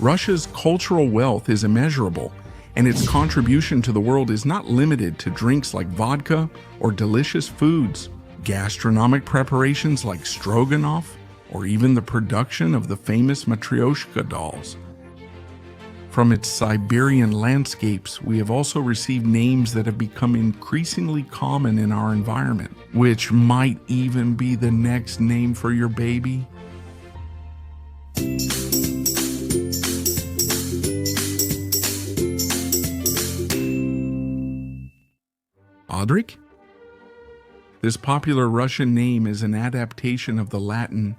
Russia's cultural wealth is immeasurable, and its contribution to the world is not limited to drinks like vodka or delicious foods, gastronomic preparations like stroganoff, or even the production of the famous Matryoshka dolls. From its Siberian landscapes, we have also received names that have become increasingly common in our environment, which might even be the next name for your baby. Audric? This popular Russian name is an adaptation of the Latin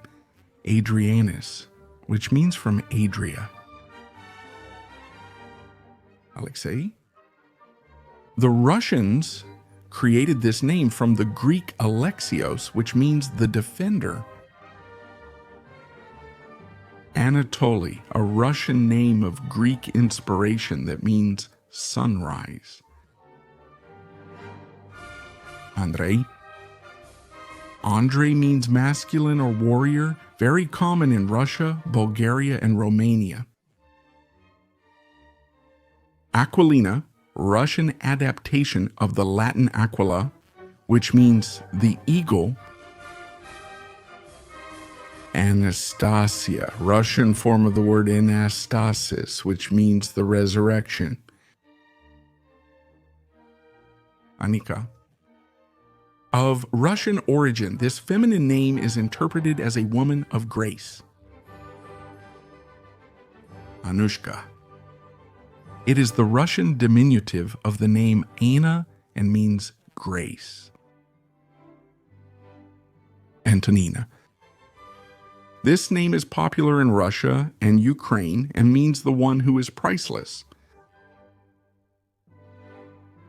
Adrianus, which means from Adria. Alexei? The Russians created this name from the Greek Alexios, which means the defender. Anatoly, a Russian name of Greek inspiration that means sunrise. Andrei? Andrei means masculine or warrior, very common in Russia, Bulgaria, and Romania. Aquilina, Russian adaptation of the Latin aquila, which means the eagle. Anastasia, Russian form of the word anastasis, which means the resurrection. Anika. Of Russian origin, this feminine name is interpreted as a woman of grace. Anushka. It is the Russian diminutive of the name Anna and means grace. Antonina. This name is popular in Russia and Ukraine and means the one who is priceless.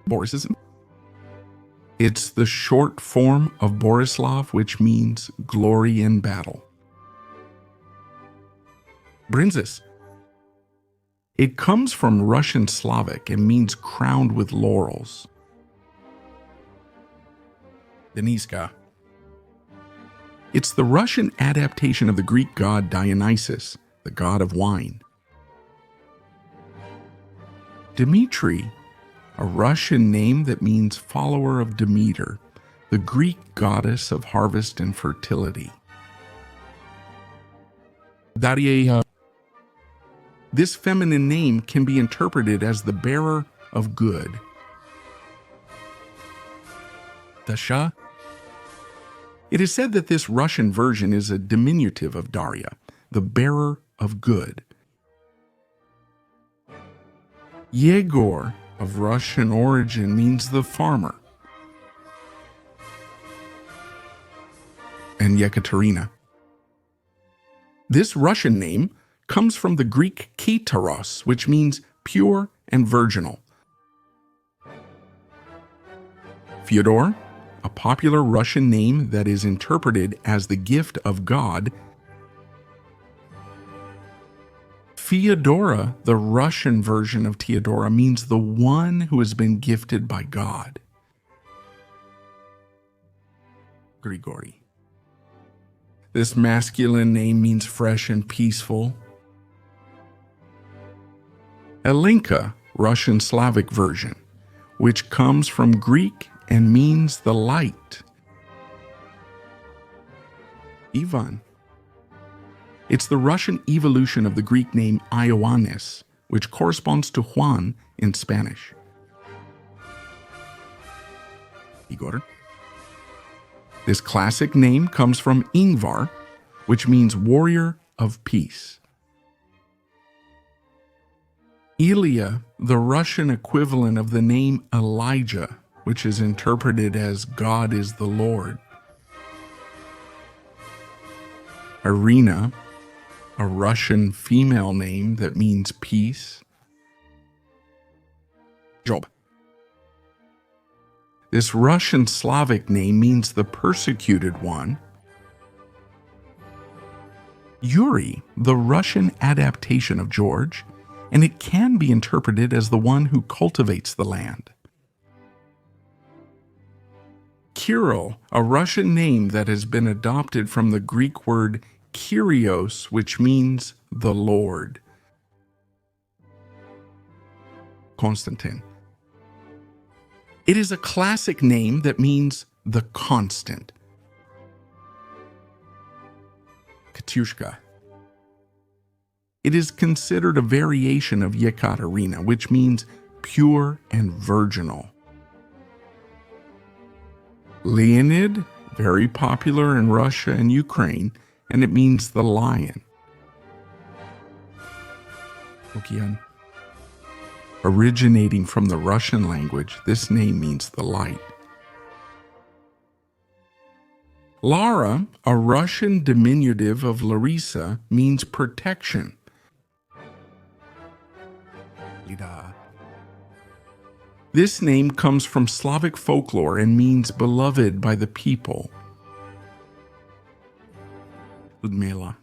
Borisism. It's the short form of Borislav, which means glory in battle. Brinzis. It comes from Russian Slavic and means crowned with laurels. Deniska. It's the Russian adaptation of the Greek god Dionysus, the god of wine. Dmitri, a Russian name that means follower of Demeter, the Greek goddess of harvest and fertility. Daria. This feminine name can be interpreted as the bearer of good. Dasha. It is said that this Russian version is a diminutive of Daria, the bearer of good. Yegor, of Russian origin, means the farmer. And Yekaterina. This Russian name comes from the Greek kytaros, which means pure and virginal. Fyodor, a popular Russian name that is interpreted as the gift of God. Fyodora, the Russian version of Theodora, means the one who has been gifted by God. Grigori. This masculine name means fresh and peaceful. Elenka, Russian Slavic version, which comes from Greek and means the light. Ivan. It's the Russian evolution of the Greek name Ioannis, which corresponds to Juan in Spanish. Igor. This classic name comes from Ingvar, which means warrior of peace. Ilya, the Russian equivalent of the name Elijah, which is interpreted as God is the Lord. Irina, a Russian female name that means peace. Job. This Russian Slavic name means the persecuted one. Yuri, the Russian adaptation of George, and it can be interpreted as the one who cultivates the land. Kirill, a Russian name that has been adopted from the Greek word Kyrios, which means the Lord. Konstantin. It is a classic name that means the constant. Katyushka. It is considered a variation of Yekaterina, which means pure and virginal. Leonid, very popular in Russia and Ukraine, and it means the lion. Okean. Originating from the Russian language, this name means the light. Lara, a Russian diminutive of Larissa, means protection. Lida. This name comes from Slavic folklore and means beloved by the people. Ludmila.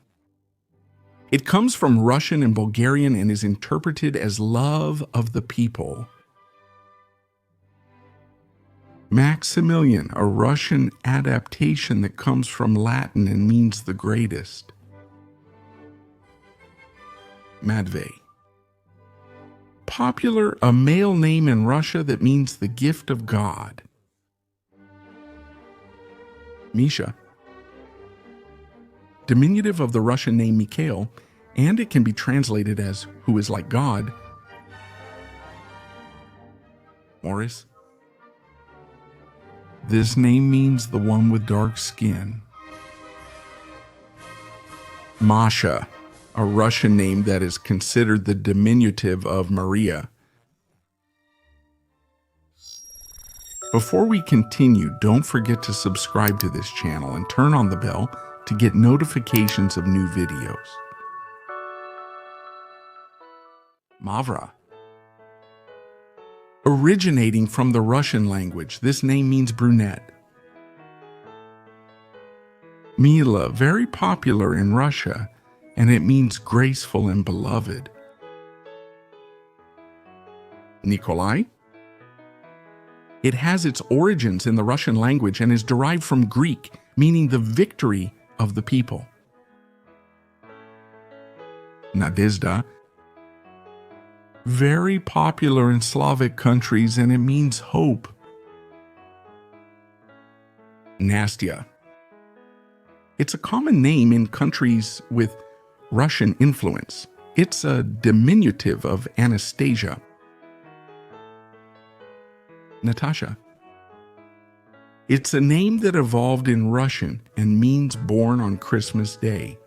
It comes from Russian and Bulgarian and is interpreted as love of the people. Maximilian, a Russian adaptation that comes from Latin and means the greatest. Matvey. Popular, a male name in Russia that means the gift of God. Misha. Diminutive of the Russian name Mikhail, and it can be translated as who is like God. Morris. This name means the one with dark skin. Masha, a Russian name that is considered the diminutive of Maria. Before we continue, don't forget to subscribe to this channel and turn on the bell to get notifications of new videos. Mavra. Originating from the Russian language, this name means brunette. Mila, very popular in Russia, and it means graceful and beloved. Nikolai. It has its origins in the Russian language and is derived from Greek, meaning the victory of the people. Nadezhda. Very popular in Slavic countries and it means hope. Nastya. It's a common name in countries with Russian influence. It's a diminutive of Anastasia. Natasha. It's a name that evolved in Russian and means born on Christmas Day.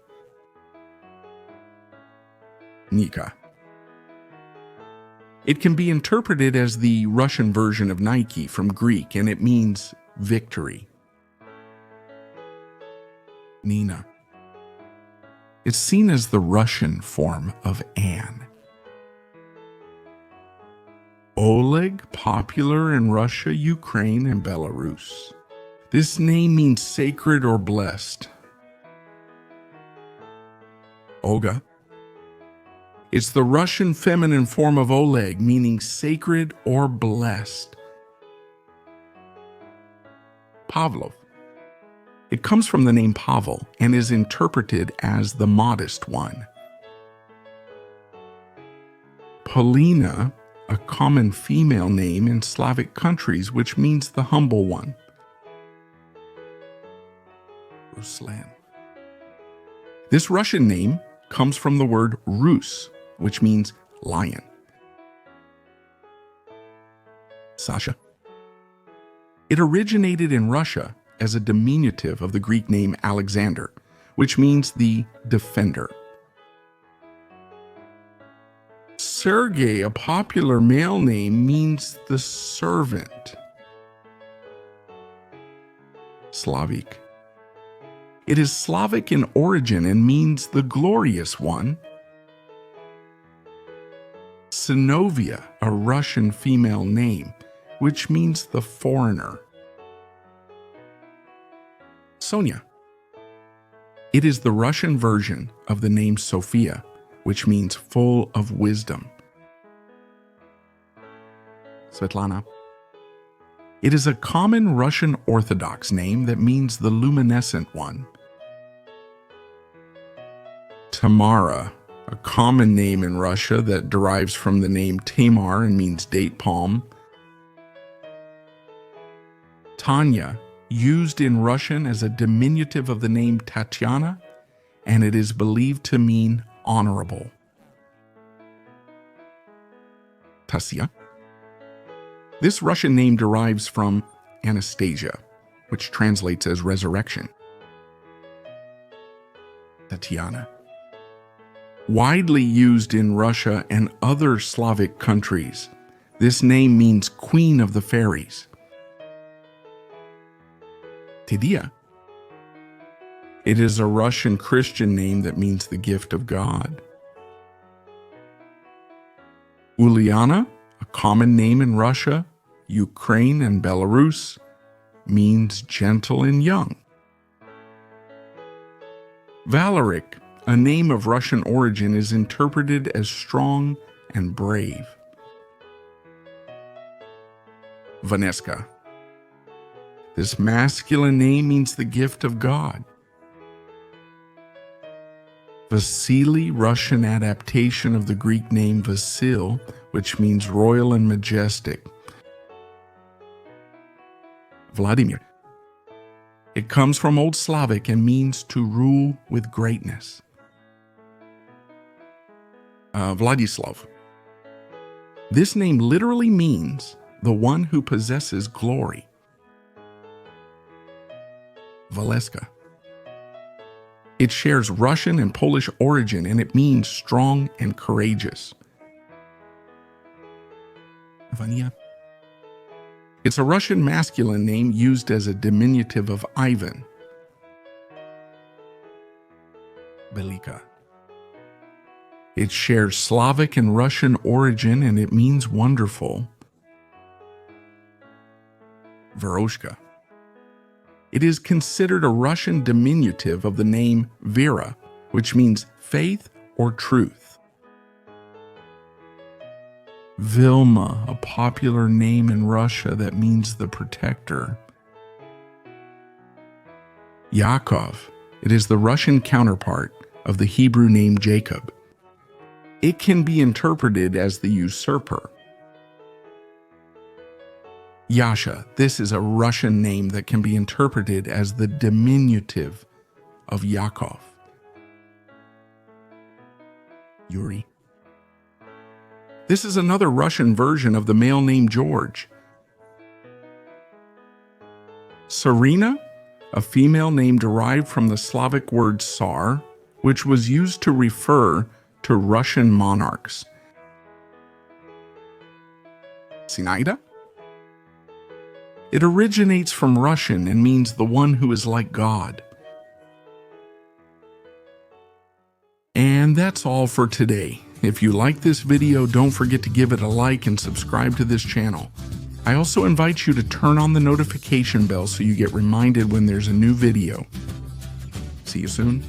Nika. It can be interpreted as the Russian version of Nike from Greek, and it means victory. Nina. It's seen as the Russian form of Anne. Oleg, popular in Russia, Ukraine, and Belarus. This name means sacred or blessed. Olga. It's the Russian feminine form of Oleg, meaning sacred or blessed. Pavlov. It comes from the name Pavel and is interpreted as the modest one. Polina, a common female name in Slavic countries, which means the humble one. Ruslan. This Russian name comes from the word Rus, which means lion. Sasha. It originated in Russia as a diminutive of the Greek name Alexander, which means the defender. Sergei, a popular male name, means the servant. Slavic. It is Slavic in origin and means the glorious one. Sinovia, a Russian female name, which means the foreigner. Sonia. It is the Russian version of the name Sophia, which means full of wisdom. Svetlana. It is a common Russian Orthodox name that means the luminescent one. Tamara, a common name in Russia that derives from the name Tamar and means date palm. Tanya, used in Russian as a diminutive of the name Tatiana, and it is believed to mean honorable. Tasia. This Russian name derives from Anastasia, which translates as resurrection. Tatiana. Widely used in Russia and other Slavic countries, this name means Queen of the Fairies. Tidia. It is a Russian Christian name that means the gift of God. Uliana, a common name in Russia, Ukraine, and Belarus, means gentle and young. Valeric, a name of Russian origin, is interpreted as strong and brave. Vaneska. This masculine name means the gift of God. Vasily, Russian adaptation of the Greek name Vasil, which means royal and majestic. Vladimir. It comes from Old Slavic and means to rule with greatness. Vladislav. This name literally means the one who possesses glory. Valeska. It shares Russian and Polish origin, and it means strong and courageous. Vania. It's a Russian masculine name used as a diminutive of Ivan. Belika. It shares Slavic and Russian origin, and it means wonderful. Veroshka. It is considered a Russian diminutive of the name Vera, which means faith or truth. Vilma, a popular name in Russia that means the protector. Yaakov. It is the Russian counterpart of the Hebrew name Jacob. It can be interpreted as the usurper. Yasha. This is a Russian name that can be interpreted as the diminutive of Yaakov. Yuri. This is another Russian version of the male name George. Serena, a female name derived from the Slavic word Tsar, which was used to refer to Russian monarchs. Sinaida. It originates from Russian and means the one who is like God. And that's all for today. If you like this video, don't forget to give it a like and subscribe to this channel. I also invite you to turn on the notification bell so you get reminded when there's a new video. See you soon.